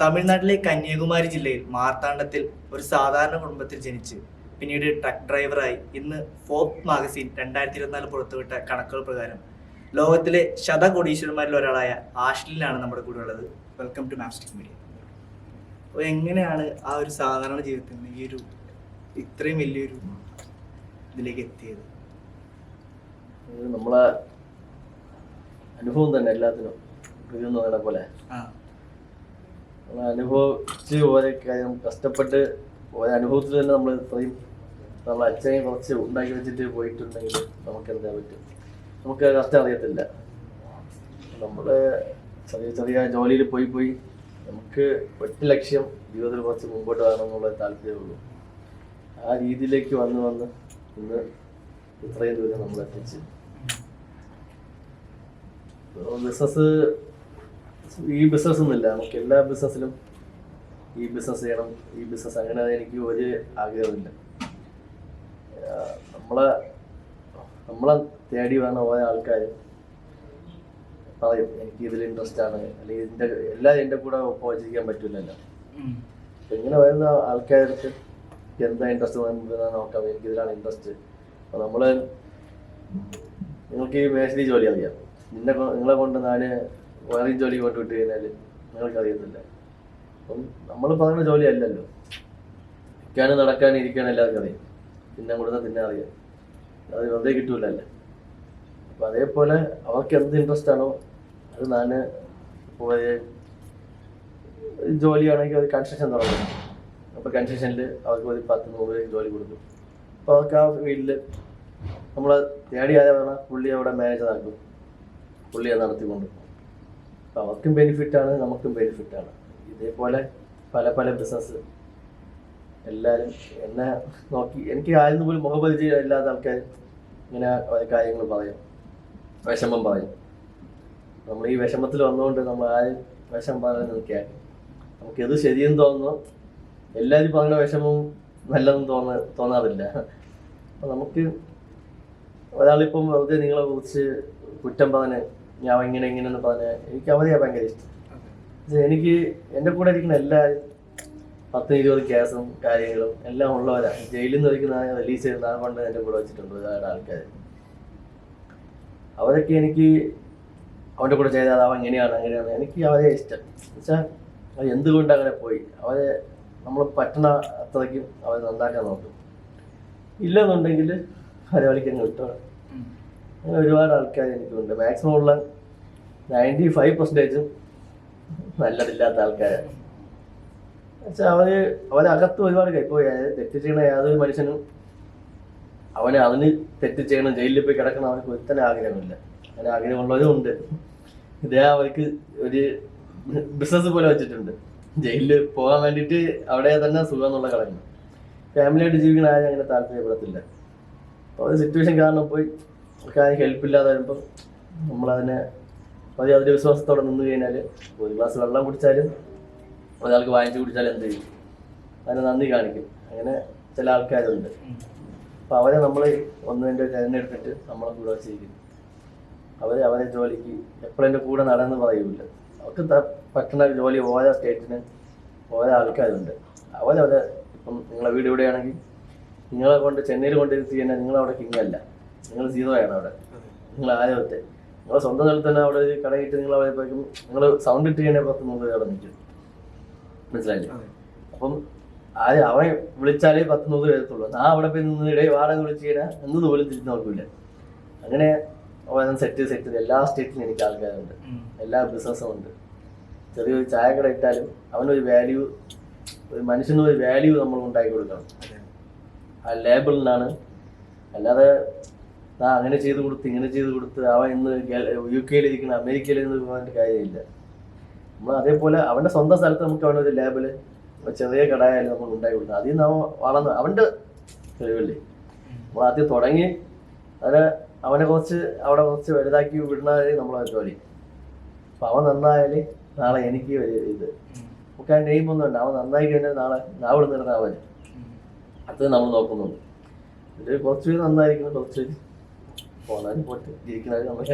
തമിഴ്നാട്ടിലെ കന്യാകുമാരി ജില്ലയിൽ മാർത്താണ്ഡത്തിൽ ഒരു സാധാരണ കുടുംബത്തിൽ ജനിച്ച് പിന്നീട് ട്രക്ക് ഡ്രൈവറായി ഇന്ന് ഫോർബ്സ് മാഗസിൻ 2024 പുറത്തുവിട്ട കണക്കുകൾ പ്രകാരം ലോകത്തിലെ ശതകോടീശ്വരന്മാരിൽ ഒരാളായ ആഷ്ലിനാണ് നമ്മുടെ കൂടെ ഉള്ളത്. Welcome to Mapstic media. അപ്പോൾ എങ്ങനെയാണ് ആ ഒരു സാധാരണ ജീവിതത്തിൽ നിന്ന് ഈ ഒരു ഇത്രയും വലിയൊരു ഇതിലേക്ക് എത്തിയത്? നമ്മളെ അനുഭവം തന്നെ എല്ലാത്തിനും ഇതെന്ന് പറയുന്ന പോലെ നമ്മൾ അനുഭവിച്ച് ഓരോ കാര്യം കഷ്ടപ്പെട്ട് ഓരോ അനുഭവത്തിൽ തന്നെ നമ്മൾ ഇത്രയും നമ്മളെ അച്ഛനെ കുറച്ച് ഉണ്ടാക്കി വെച്ചിട്ട് പോയിട്ടുണ്ടെങ്കിൽ നമുക്ക് എന്താ പറ്റും? നമുക്ക് കഷ്ടം അറിയത്തില്ല. നമ്മൾ ചെറിയ ചെറിയ ജോലിയിൽ പോയി നമുക്ക് ഒറ്റ ലക്ഷ്യം ജീവിതത്തിൽ കുറച്ച് മുമ്പോട്ട് വരണമെന്നുള്ള താല്പര്യമുള്ളൂ. ആ രീതിയിലേക്ക് വന്ന് ഇന്ന് ഇത്രയും ദൂരം നമ്മൾ എത്തിച്ച് ബിസിനസ് ഒന്നുമില്ല. നമുക്ക് എല്ലാ ബിസിനസ്സിലും ഈ ബിസിനസ് ചെയ്യണം, ഈ ബിസിനസ് അങ്ങനെ എനിക്ക് ഒരു ആഗ്രഹമില്ല. നമ്മളെ തേടി വന്ന ഓരോ ആൾക്കാർ പറയും എനിക്ക് ഇതിൽ ഇൻട്രസ്റ്റ് ആണ്, അല്ലെങ്കിൽ എല്ലാവരും എൻ്റെ കൂടെ ഒപ്പം വെച്ചിരിക്കാൻ പറ്റില്ലല്ലോ. അപ്പം ഇങ്ങനെ വരുന്ന ആൾക്കാർക്ക് എന്താ ഇൻട്രസ്റ്റ് നോക്കാം, എനിക്ക് ഇതിലാണ് ഇൻട്രസ്റ്റ്. അപ്പോൾ നിങ്ങൾക്ക് ഈ മേശരി ജോലി അറിയാം, നിങ്ങളെ കൊണ്ട് ഞാൻ വയറിങ് ജോലി കൊണ്ട് വിട്ട് കഴിഞ്ഞാൽ നിങ്ങൾക്ക് അറിയത്തില്ല. അപ്പം നമ്മൾ പറയുന്ന ജോലി അല്ലല്ലോ. നിൽക്കാനും നടക്കാനും ഇരിക്കാനും എല്ലാവർക്കും അറിയാം, തിന്നാൻ കൊടുത്താൽ തിന്നാൻ അറിയാം, അത് വെറുതെ കിട്ടൂലല്ലേ. അപ്പം അതേപോലെ അവർക്ക് എന്ത് ഇൻട്രസ്റ്റ് ആണോ അത് ഞാൻ ഇപ്പോൾ ജോലിയാണെങ്കിൽ ഒരു കൺസ്ട്രക്ഷൻ തുടങ്ങും. അപ്പോൾ കൺസ്ട്രക്ഷനിൽ അവർക്ക് ഒരു 10-100 ജോലി കൊടുക്കും. അപ്പോൾ അവർക്ക് ആ ഫീൽഡിൽ നമ്മൾ തേടി ആരാ പറഞ്ഞാൽ പുള്ളി അവിടെ മാനേജർ ആക്കും, പുള്ളി അത് നടത്തിക്കൊണ്ട്. അപ്പോൾ അവർക്കും ബെനിഫിറ്റാണ്, നമുക്കും ബെനിഫിറ്റാണ്. ഇതേപോലെ പല ബിസിനസ് എല്ലാവരും എന്നെ നോക്കി എനിക്ക് ആയിരുന്നു പോലും മുഖപരിചയം ഇല്ലാത്ത ആൾക്കാർ ഇങ്ങനെ കാര്യങ്ങൾ പറയും, വിഷമം പറയും. നമ്മൾ ഈ വിഷമത്തിൽ വന്നുകൊണ്ട് നമ്മൾ ആരും വിഷമം പറയാൻ നിൽക്കാൻ നമുക്കെത് ശരിയെന്ന് തോന്നുന്നു. എല്ലാവരും പറയുന്ന വിഷമവും നല്ലതെന്ന് തോന്നാറില്ല. അപ്പം നമുക്ക് ഒരാളിപ്പം വെറുതെ നിങ്ങളെ കുറിച്ച് കുറ്റം പറഞ്ഞ് ഞാൻ ഇങ്ങനെയെന്ന് പറഞ്ഞാൽ എനിക്ക് അവരെയാണ് ഭയങ്കര ഇഷ്ടം. എനിക്ക് എൻ്റെ കൂടെ ഇരിക്കുന്ന എല്ലാവരും 10-20 കേസും കാര്യങ്ങളും എല്ലാം ഉള്ളവരാണ്. ജയിലിൽ നിന്ന് ഒരിക്കുന്ന റിലീസ് ചെയ്യുന്ന ആ കൊണ്ട് എൻ്റെ കൂടെ വെച്ചിട്ടുണ്ട് ഒരുപാട് ആൾക്കാർ. അവരൊക്കെ എനിക്ക് അവൻ്റെ കൂടെ ചെയ്താൽ അവൻ അങ്ങനെയാണ് എനിക്ക് അവരെ ഇഷ്ടം. എന്നുവെച്ചാൽ അത് എന്തുകൊണ്ട് അങ്ങനെ പോയി, അവരെ നമ്മൾ പറ്റണ അത്രയ്ക്കും അവരെ നന്നാക്കാൻ നോക്കും. ഇല്ലെന്നുണ്ടെങ്കിൽ അവരവലിക്കങ്ങ് വിട്ടോളാം. അങ്ങനെ ഒരുപാട് ആൾക്കാർ എനിക്കുണ്ട്. മാക്സിമം ഉള്ള 95% നല്ലതില്ലാത്ത ആൾക്കാരാണ്. എന്നുവെച്ചാൽ അവരകത്ത് ഒരുപാട് ഇപ്പോൾ തെറ്റ് ചെയ്യണ യാതൊരു മനുഷ്യനും അതിന് തെറ്റ് ചെയ്യണം, ജയിലിൽ പോയി കിടക്കണം അവർക്ക് ഒരുത്തന്നെ ആഗ്രഹമില്ല. അങ്ങനെ ആഗ്രഹമുള്ളവരും ഉണ്ട്. ഇതേ അവർക്ക് ഒരു ബിസിനസ് പോലെ വെച്ചിട്ടുണ്ട്, ജയിലിൽ പോകാൻ വേണ്ടിയിട്ട് അവിടെ തന്നെ സുഖം എന്നുള്ള കിടക്കണം. ഫാമിലിയായിട്ട് ജീവിക്കുന്ന ആരും അങ്ങനെ താല്പര്യപ്പെടത്തില്ല. അപ്പോൾ ഒരു സിറ്റുവേഷൻ കാരണം പോയി ആരും ഹെൽപ്പില്ലാതെ വരുമ്പം നമ്മളതിനെ അതിൻ്റെ വിശ്വാസത്തോടെ നിന്ന് കഴിഞ്ഞാൽ ഒരു ഗ്ലാസ് വെള്ളം കുടിച്ചാലും ഒരാൾക്ക് വാങ്ങിച്ച് കുടിച്ചാലും എന്ത് ചെയ്യും, അതിനെ നന്ദി കാണിക്കും. അങ്ങനെ ചില ആൾക്കാരുണ്ട്. അപ്പോൾ അവരെ നമ്മൾ ഒന്നിൻ്റെ തിരഞ്ഞെടുത്തിട്ട് നമ്മളെ കൂടെ വെച്ചിരിക്കും. അവരെ ജോലിക്ക് എപ്പോഴും എൻ്റെ കൂടെ നടന്ന് പറയൂല. അവർക്ക് പറ്റുന്ന ജോലി ഓരോ സ്റ്റേറ്റിന് ഓരോ ആൾക്കാരുണ്ട്. അവരവരെ ഇപ്പം നിങ്ങളെ വീട് ഇവിടെയാണെങ്കിൽ നിങ്ങളെ കൊണ്ട് ചെന്നൈയിൽ കൊണ്ടിരുത്തി കഴിഞ്ഞാൽ നിങ്ങളവിടെ കിങ്ങല്ല, നിങ്ങൾ സീറോയാണ് അവിടെ. നിങ്ങൾ ആരോത്തെ നിങ്ങളെ സ്വന്തം സ്ഥലത്ത് തന്നെ അവിടെ ഒരു കടയിട്ട് നിങ്ങൾ അവിടെ പോയിക്കും, നിങ്ങൾ സൗണ്ട് ഇട്ട് കഴിഞ്ഞാൽ 10-100 അവിടെ നിൽക്കും. മനസ്സിലായില്ലേ? അപ്പം അവൻ വിളിച്ചാലേ 10-100 വരത്തുള്ളൂ. ഞാൻ അവിടെ പോയി നിന്ന് വാടക വിളിച്ച് കഴിഞ്ഞാൽ എന്തെന്ന് പോലും തിരിച്ച് നോക്കൂല. അങ്ങനെ അവൻ സെറ്റ് എല്ലാ സ്റ്റേറ്റിലും എനിക്ക് ആൾക്കാരുണ്ട്, എല്ലാ ബിസിനസ്സും ഉണ്ട്. ചെറിയൊരു ചായ കട ഇട്ടാലും അവനൊരു വാല്യൂ, ഒരു മനുഷ്യനൊരു വാല്യൂ നമ്മൾ ഉണ്ടാക്കി കൊടുക്കണം. ആ ലേബിളിനാണ്. അല്ലാതെ അങ്ങനെ ചെയ്ത് കൊടുത്ത് ഇങ്ങനെ ചെയ്ത് കൊടുത്ത് അവൻ ഇന്ന് UK ഇരിക്കുന്ന അമേരിക്കയിൽ നിന്ന് പോകാൻ കാര്യമില്ല. നമ്മൾ അതേപോലെ അവൻ്റെ സ്വന്തം സ്ഥലത്ത് നമുക്ക് അവനൊരു ലേബിള് ചെറിയ കടയായാലും നമ്മൾ ഉണ്ടാക്കി കൊടുക്കണം. അതിൽ നിന്ന് അവൻ വളർന്ന് അവൻ്റെ കഴിവല്ലേ. നമ്മൾ ആദ്യം തുടങ്ങി അവനെ അവിടെ കുറച്ച് വലുതാക്കി വിടുന്നവരെ നമ്മളെ ജോലി. അപ്പം അവൻ നന്നായാൽ നാളെ എനിക്ക് ഒരു ഇത് നമുക്ക് ആ നെയ്മൊന്നും ഉണ്ട്. അവൻ നന്നായി കഴിഞ്ഞാൽ നാളെ നാവിൽ നിന്നിരുന്ന അവൻ അത് നമ്മൾ നോക്കുന്നുണ്ട്. ഇത് കുറച്ച് നന്നായിരിക്കുന്നു, കുറച്ച് പോന്നാലും പോയിട്ട് ജീവിക്കുന്നവർ നമ്മൾ